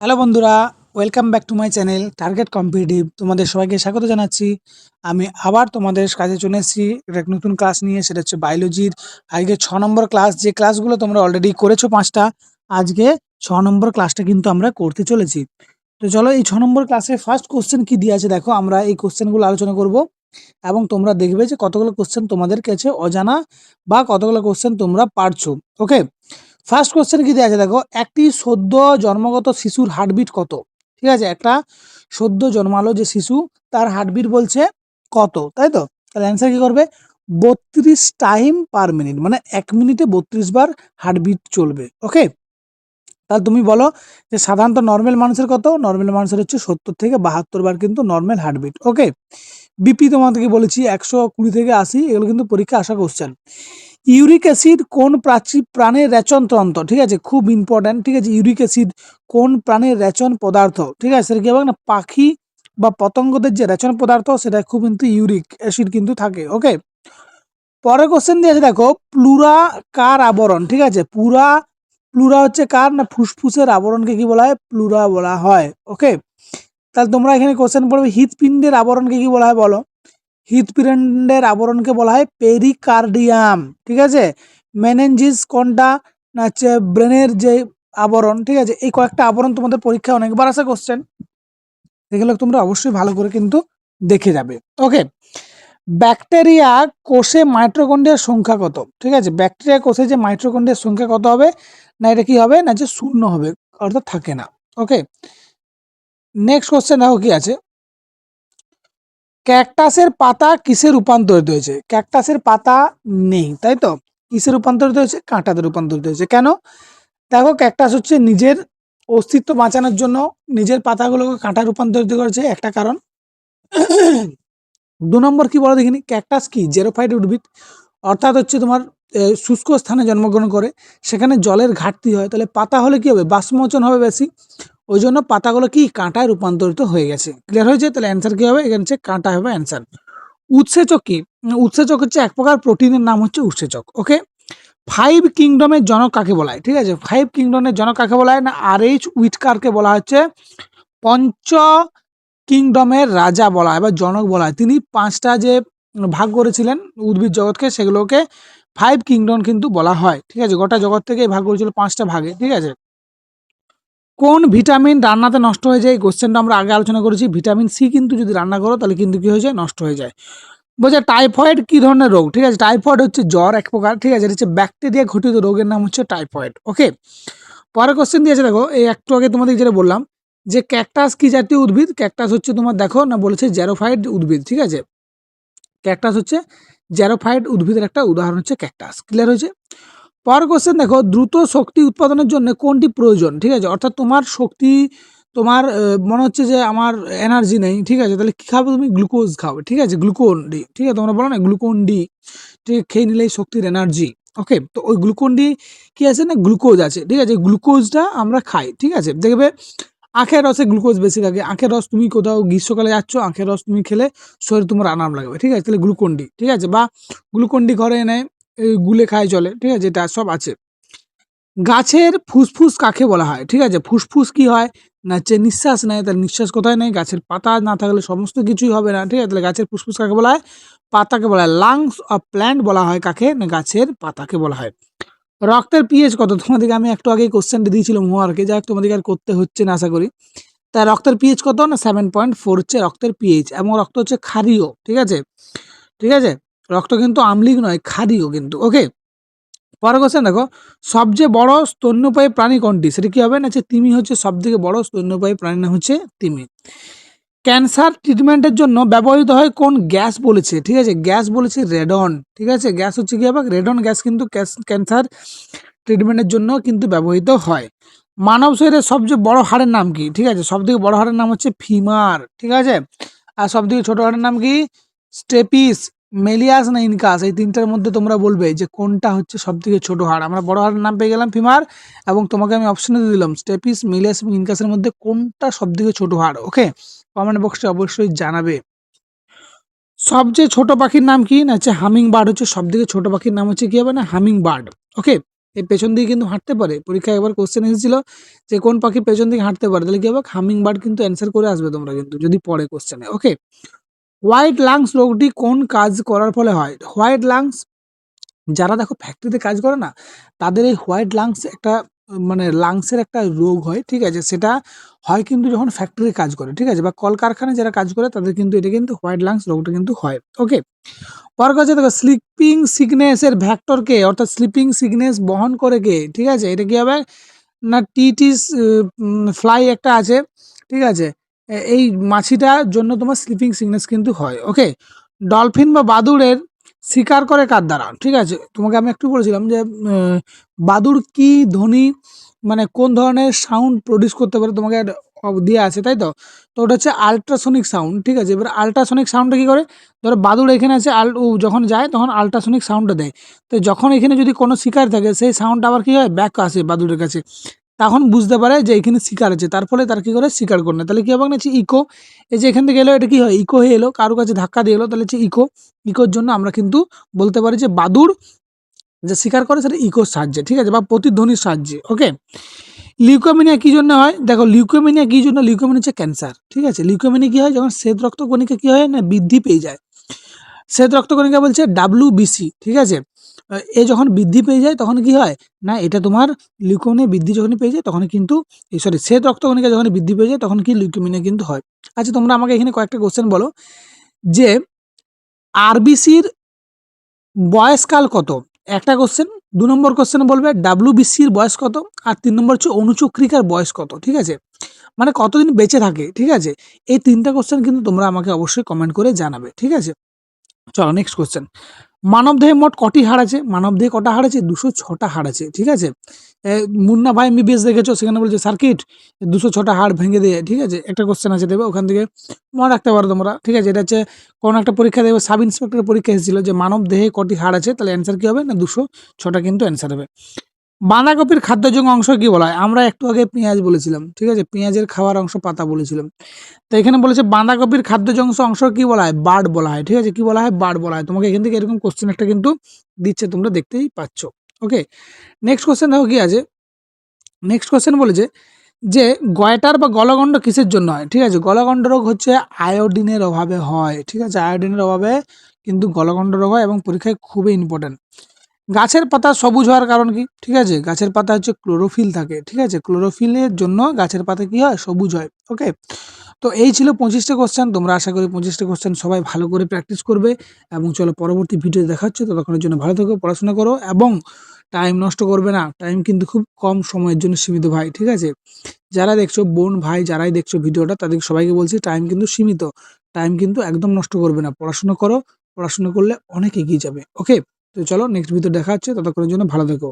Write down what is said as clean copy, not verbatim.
Hello বন্ধুরা, welcome back to my channel target competitive. তোমাদের সবাইকে স্বাগত জানাচ্ছি। আমি আবার তোমাদের কাছে চলে এসেছি একটা নতুন ক্লাস নিয়ে, সেটা হচ্ছে বায়োলজির। আজকে 6 নম্বর ক্লাস। যে ক্লাসগুলো তোমরা অলরেডি করেছো 5টা, আজকে 6 নম্বর ক্লাসটা কিন্তু আমরা করতে চলেছি। তো চলো, এই 6 নম্বর ক্লাসে ফার্স্ট কোশ্চেন কি দিয়ে আছে দেখো। আমরা এই কোশ্চেনগুলো আলোচনা করব এবং তোমরা দেখবে যে কতগুলো কোশ্চেন তোমাদের কাছে অজানা বা কতগুলো কোশ্চেন তোমরা পারছো। ওকে, ফার্স্ট কোশ্চেন কি দেওয়া আছে দেখো, একটি সদ্য জন্মগত শিশুর হার্টবিট কত? ঠিক আছে, একটা সদ্য জন্মালো যে শিশু, তার হার্টবিট বলছে কত, তাই তো? তাহলে অ্যান্সার কি করবে? 32 টাইম পার মিনিট, মানে 1 মিনিটে 32 বার হার্টবিট চলবে। ওকে, তাহলে তুমি বলো যে সাধারণত নর্মাল মানুষের কত? নর্মাল মানুষের হচ্ছে 70 থেকে 72 বার কিন্তু নর্মাল হার্টবিট। ওকে, বিপি তোমাদেরকে বলেছি 120 থেকে 80, এগুলো কিন্তু পরীক্ষা আসা কোশ্চেন। ইউরিক অ্যাসিড কোন প্রাণের রেচন তন্ত্র? ঠিক আছে, খুব ইম্পর্ট্যান্ট। ঠিক আছে, ইউরিক অ্যাসিড কোন প্রাণের রেচন পদার্থ? ঠিক আছে, সেটা কি হবে না, পাখি বা পতঙ্গদের যে রেচন পদার্থ, সেটা খুব কিন্তু ইউরিক অ্যাসিড কিন্তু থাকে। ওকে, পরের কোশ্চেন দিয়েছে দেখো, প্লুরা কার আবরণ? ঠিক আছে, প্লুরা হচ্ছে কার না, ফুসফুসের আবরণকে কি বলা হয়? প্লুরা বলা হয়। ওকে, তাহলে তোমরা এখানে কোশ্চেন পড়বে, হৃৎপিণ্ডের আবরণকে কি বলা হয় বলো? হৃৎপিণ্ডের আবরণকে বলা হয় পেরিকার্ডিয়াম। ঠিক আছে, মেনেঞ্জিস কোনটা না, হচ্ছে ব্রেনের যে আবরণ। ঠিক আছে, এই কয়েকটা আবরণ তোমাদের পরীক্ষা অনেকবার আসে কোশ্চেন, এগুলো তোমরা অবশ্যই ভালো করে কিন্তু দেখে যাবে। ওকে, ব্যাকটেরিয়া কোষে মাইটোকন্ড্রিয়ার সংখ্যা কত? ঠিক আছে, ব্যাকটেরিয়া কোষে যে মাইটোকন্ড্রিয়ার সংখ্যা কত হবে না, এটা কি হবে না, যে 0 হবে, অর্থাৎ থাকে না। ওকে, নেক্সট কোশ্চেন দেখো কি আছে, ক্যাকটাসের পাতা কিসে রূপান্তরিত হয়েছে? ক্যাকটাসের পাতা নেই, তাই তো? কিসে রূপান্তরিত হয়েছে? কাঁটাতে রূপান্তরিত হয়েছে। কেন? দেখো, ক্যাকটাস হচ্ছে নিজের অস্তিত্ব বাঁচানোর জন্য নিজের পাতাগুলোকে কাঁটা রূপান্তরিত করেছে, একটা কারণ। 2 নম্বর কি বলো দেখিনি, ক্যাকটাস কি জেরোফাইট উদ্ভিদ, অর্থাৎ হচ্ছে তোমার শুষ্ক স্থানে জন্মগ্রহণ করে, সেখানে জলের ঘাটতি হয়, তাহলে পাতা হলে কি হবে? বাষ্পমোচন হবে বেশি, ওই জন্য পাতাগুলো কি কাঁটায় রূপান্তরিত হয়ে গেছে। ক্লিয়ার হয়েছে? তাহলে অ্যান্সার কি হবে? এখানে হচ্ছে কাঁটা হবে অ্যান্সার। উৎসেচক কি? উৎসেচক হচ্ছে এক প্রকার প্রোটিনের নাম হচ্ছে উৎসেচক। ওকে, 5 কিংডমের জনক কাকে বলা হয়? ঠিক আছে, 5 কিংডমের জনক কাকে বলা হয় না, R.H. উইটকারকে বলা হচ্ছে পঞ্চ কিংডমের রাজা বলা হয় বা জনক বলা হয়। তিনি 5টা যে ভাগ করেছিলেন উদ্ভিদ জগৎকে, সেগুলোকে 5 কিংডম কিন্তু বলা হয়। ঠিক আছে, গোটা জগৎ থেকে ভাগ করেছিল 5টা ভাগে। ঠিক আছে, কোন ভিটামিন রান্নাতে নষ্ট হয়ে যায়? এই কোশ্চেনটা আমরা আগে আলোচনা করেছি। ভিটামিন সি কিন্তু যদি রান্না করো তাহলে কিন্তু কি হয়ে যায়? নষ্ট হয়ে যায়। বলছে টাইফয়েড কি ধরনের রোগ? ঠিক আছে, টাইফয়েড হচ্ছে জ্বর এক প্রকার। ঠিক আছে, এটা হচ্ছে ব্যাকটেরিয়া ঘটিত রোগের নাম হচ্ছে টাইফয়েড। ওকে, পরের কোশ্চেন দিয়েছে দেখো, এই একটু আগে তোমাদের যেটা বললাম যে ক্যাকটাস কি জাতীয় উদ্ভিদ? ক্যাকটাস হচ্ছে তোমার দেখো না, বলেছে জ্যারোফাইট উদ্ভিদ। ঠিক আছে, ক্যাকটাস হচ্ছে জ্যারোফাইট উদ্ভিদের একটা উদাহরণ হচ্ছে ক্যাকটাস। ক্লিয়ার হয়েছে? পরের কোশ্চেন দেখো, দ্রুত শক্তি উৎপাদনের জন্য কোনটি প্রয়োজন? ঠিক আছে, অর্থাৎ তোমার শক্তি, তোমার মনে হচ্ছে যে আমার এনার্জি নেই, ঠিক আছে, তাহলে কি খাবে? তুমি গ্লুকোজ খাবে। ঠিক আছে, গ্লুকোন ডি। ঠিক আছে, তোমরা বলো না গ্লুকোন ডি, ঠিক খেয়ে নিলেই শক্তির এনার্জি। ওকে, তো ওই গ্লুকোন ডি কি আছে না, গ্লুকোজ আছে। ঠিক আছে, গ্লুকোজটা আমরা খাই। ঠিক আছে, দেখবে আখের রসে গ্লুকোজ বেশি থাকে। আখের রস তুমি কোথাও গ্রীষ্মকালে যাচ্ছ, আখের রস তুমি খেলে শরীর তোমার আরাম লাগবে। ঠিক আছে, তাহলে গ্লুকোন ডি। ঠিক আছে, বা গ্লুকোন ডি ঘরে এনে গুলে খায় চলে। ঠিক আছে, এটা সব আছে। গাছের ফুসফুস কাকে বলা হয়? ঠিক আছে, ফুসফুস কি হয় না, হচ্ছে নিঃশ্বাস নেয়, তাহলে নিঃশ্বাস কোথায় নেয়? গাছের পাতা না থাকলে সমস্ত কিছুই হবে না। ঠিক আছে, তাহলে গাছের ফুসফুস কাকে বলা হয়? পাতাকে বলা হয়। লাংস অফ প্ল্যান্ট বলা হয় কাকে না, গাছের পাতাকে বলা হয়। রক্তের পিএইচ কত? তোমাদেরকে আমি একটু আগেই কোশ্চেনটা দিয়েছিলাম হোমওয়ার্কে, যাই হোক তোমাদেরকে আর করতে হচ্ছে না আশা করি। তাই রক্তের পিএইচ কত না, 7.4 হচ্ছে রক্তের পিএইচ, এবং রক্ত হচ্ছে ক্ষারীয়। ঠিক আছে, ঠিক আছে, রক্ত কিন্তু আম্লিক নয়, ক্ষারীয় কিন্তু। ওকে, পরের কোশ্চেন দেখো, সবচেয়ে বড় স্তন্যপায়ী প্রাণী কোনটি? সেটা কি হবে না, হচ্ছে তিমি হচ্ছে সব থেকে বড় স্তন্যপায়ী প্রাণীর নাম হচ্ছে তিমি। ক্যান্সার ট্রিটমেন্টের জন্য ব্যবহৃত হয় কোন গ্যাস বলেছে? ঠিক আছে, গ্যাস বলেছে রেডন। ঠিক আছে, গ্যাস হচ্ছে কি হবে? রেডন গ্যাস কিন্তু ক্যান্সার ট্রিটমেন্টের জন্য কিন্তু ব্যবহৃত হয়। মানব শরীরের সবচেয়ে বড় হাড়ের নাম কি? ঠিক আছে, সব থেকে বড় হাড়ের নাম হচ্ছে ফিমার। ঠিক আছে, আর সব থেকে ছোট হাড়ের নাম কি? স্টেপিস, মেলিয়াস না ইনকাস, এই তিনটার মধ্যে তোমরা বলবে যে কোনটা হচ্ছে সব থেকে ছোট হাড়। আমরা বড় হাড়ের নাম পেয়ে গেলাম ফিমার, এবং তোমাকে আমি অপশনে দিয়ে দিলাম স্টেপিস, মেলিয়াস এবং ইনকাসের মধ্যে কোনটা সব থেকে ছোট হাড়। ওকে, কমেন্ট বক্সে অবশ্যই জানাবে। সবচেয়ে ছোট পাখির নাম কি না, হচ্ছে হামিং বার্ড হচ্ছে সব থেকে ছোট পাখির নাম হচ্ছে কি হবে না, হামিং বার্ড। ওকে, এই পেছন দিকে কিন্তু হাঁটতে পারে। পরীক্ষায় একবার কোশ্চেন এসেছিল যে কোন পাখি পেছন দিকে হাঁটতে পারে, তাহলে কি হবে হামিং বার্ড কিন্তু অ্যান্সার করে আসবে তোমরা কিন্তু যদি পড়ে কোশ্চেনে। ওকে, হোয়াইট লাংস রোগটি কোন কাজ করার ফলে হয়? হোয়াইট লাংস যারা দেখো ফ্যাক্টরিতে কাজ করে না, তাদের এই হোয়াইট লাংস একটা মানে লাংসের একটা রোগ হয়, ঠিক আছে? সেটা হয় কিন্তু যখন ফ্যাক্টরি কাজ করে, ঠিক আছে? বা কলকারখানায় যারা কাজ করে তাদের কিন্তু এটা কিন্তু হোয়াইট লাংস রোগটা কিন্তু হয়। ওকে, পরের কথা দেখো স্লিপিং সিকনেস এর ভ্যাক্টর কে, অর্থাৎ স্লিপিং সিকনেস বহন করে কে, ঠিক আছে? এটা কি হবে না টিটিস ফ্লাই একটা আছে, ঠিক আছে? এই মাছিটার জন্য তোমার স্লিপিং সিকনেস কিন্তু হয়। ওকে, ডলফিন বা বাদুড়ের শিকার করে কার দ্বারা? ঠিক আছে, তোমাকে আমি একটু বলেছিলাম যে বাদুড় কি ধ্বনি মানে কোন ধরনের সাউন্ড প্রডিউস করতে পারে, তোমাকে দেওয়া আছে তাই তো। তো ওটা হচ্ছে আল্ট্রাসনিক সাউন্ড, ঠিক আছে? এবার আল্ট্রাসনিক সাউন্ডটা কী করে, ধরো বাদুড় এখানে আছে যখন যায় তখন আল্ট্রাসনিক সাউন্ডটা দেয়। তো যখন এখানে যদি কোনো শিকার থাকে সেই সাউন্ডটা আবার কী হয় ব্যাক আসে বাদুড়ের কাছে, তখন বুঝতে পারে যে এখানে শিকার আছে, তার ফলে তার কী করে শিকার করে না। তাহলে কী হবে না হচ্ছে ইকো, এই যে এখান থেকে এলো এটা কী হয় ইকো হয়ে এলো, কারো কাছে ধাক্কা দিয়ে এলো, তাহলে হচ্ছে ইকো। ইকোর জন্য আমরা কিন্তু বলতে পারি যে বাদুড় যে শিকার করে সেটা ইকোর সাহায্যে, ঠিক আছে? বা প্রতিধ্বনির সাহায্যে। ওকে, লিউকোমিনিয়া কী জন্য হয়? দেখো লিউকোমিনিয়া কী জন্য, লিউকোমিনিয়া হচ্ছে ক্যান্সার, ঠিক আছে? লিউকোমিনিয়া কী হয় যখন শ্বেত রক্তকণিকা কী হয় না বৃদ্ধি পেয়ে যায়, শ্বেত রক্তকণিকা বলছে WBC, ঠিক আছে? এ যখন বৃদ্ধি পেয়ে যায় তখন কি হয় না এটা তোমার লিউকোমিনিয়া বৃদ্ধি যখনই পেয়ে যায় তখন কিন্তু শ্বেত রক্তকণিকা যখন বৃদ্ধি পেয়ে যায় তখন কি লিউকোমিনিয়া কিন্তু হয়। আচ্ছা, তোমরা আমাকে এখানে কয়েকটা কোশ্চেন বলো যে RBCর বয়সকাল কত? একটা কোশ্চেন। ২ নম্বর কোশ্চেন বলবে WBCর বয়স কত? আর ৩ নম্বর হচ্ছে অণুচক্রিকার বয়স কত, ঠিক আছে? মানে কতদিন বেঁচে থাকে, ঠিক আছে? এই ৩টা কোশ্চেন কিন্তু তোমরা আমাকে অবশ্যই কমেন্ট করে জানাবে, ঠিক আছে? চলো নেক্সট কোশ্চেন। মানবদেহে মোট কটি হাড় আছে? মানবদেহে কটা হাড় আছে? ২০৬টা হাড় আছে, ঠিক আছে? মুন্না ভাই MBBS দেখেছো, সেখানে বলছে সার্কিট ২০৬টা হাড় ভেঙে দিয়ে, ঠিক আছে? একটা কোশ্চেন আছে দেবে, ওখান থেকে মনে রাখতে পারো তোমরা, ঠিক আছে? এটা হচ্ছে কোনো একটা পরীক্ষা দেবে, সাব ইন্সপেক্টরের পরীক্ষা এসেছিল যে মানব দেহে কটি হাড় আছে, তাহলে অ্যান্সার কী হবে না ২০৬টা কিন্তু অ্যান্সার হবে। বাঁধাকপির খাদ্যযোগ্য অংশ কি বলা হয়? আমরা একটু আগে পেঁয়াজ বলেছিলাম, ঠিক আছে? পেঁয়াজের খাওয়ার অংশ পাতা বলেছিলাম। তো এখানে বলেছে বাঁধাকপির খাদ্যজ অংশ কি বলা হয়? বার্ড বলা হয়, ঠিক আছে? কি বলা হয়? বার্ড বলা হয়। তোমাকে এখান থেকে এরকম কোশ্চেন একটা কিন্তু দিচ্ছে, তোমরা দেখতেই পাচ্ছ। ওকে, নেক্সট কোশ্চেন দেখো কি আছে। নেক্সট কোশ্চেন বলেছে যে গয়টার বা গলগণ্ড কিসের জন্য হয়? ঠিক আছে, গলগণ্ড রোগ হচ্ছে আয়োডিনের অভাবে হয়, ঠিক আছে? আয়োডিনের অভাবে কিন্তু গলগণ্ড রোগ হয় এবং পরীক্ষায় খুবই ইম্পর্টেন্ট। গাছের পাতা সবুজ হওয়ার কারণ কি? ঠিক আছে, গাছের পাতা হচ্ছে ক্লোরোফিল থাকে, ঠিক আছে? ক্লোরোফিলের জন্য গাছের পাতা কি হয় সবুজ হয়। ওকে, তো এই ছিল 25টা কোশ্চেন। তোমরা আশা করি 25টা কোশ্চেন সবাই ভালো করে প্র্যাকটিস করবে এবং চলো পরবর্তী ভিডিও দেখা হচ্ছে। ততক্ষণের জন্য ভালো থেকো, পড়াশোনা করো এবং টাইম নষ্ট করবে না। টাইম কিন্তু খুব কম সময়ের জন্য সীমিত ভাই, ঠিক আছে? যারা দেখছো বোন ভাই যারাই দেখছো ভিডিওটা তাদের সবাইকে বলছি টাইম কিন্তু সীমিত, টাইম কিন্তু একদম নষ্ট করবে না। পড়াশোনা করো, পড়াশোনা করলে অনেক এগিয়ে যাবে। ওকে, তো চলো নেক্সট ভিডিও দেখা হচ্ছে, ততক্ষণের জন্য ভালো থেকো।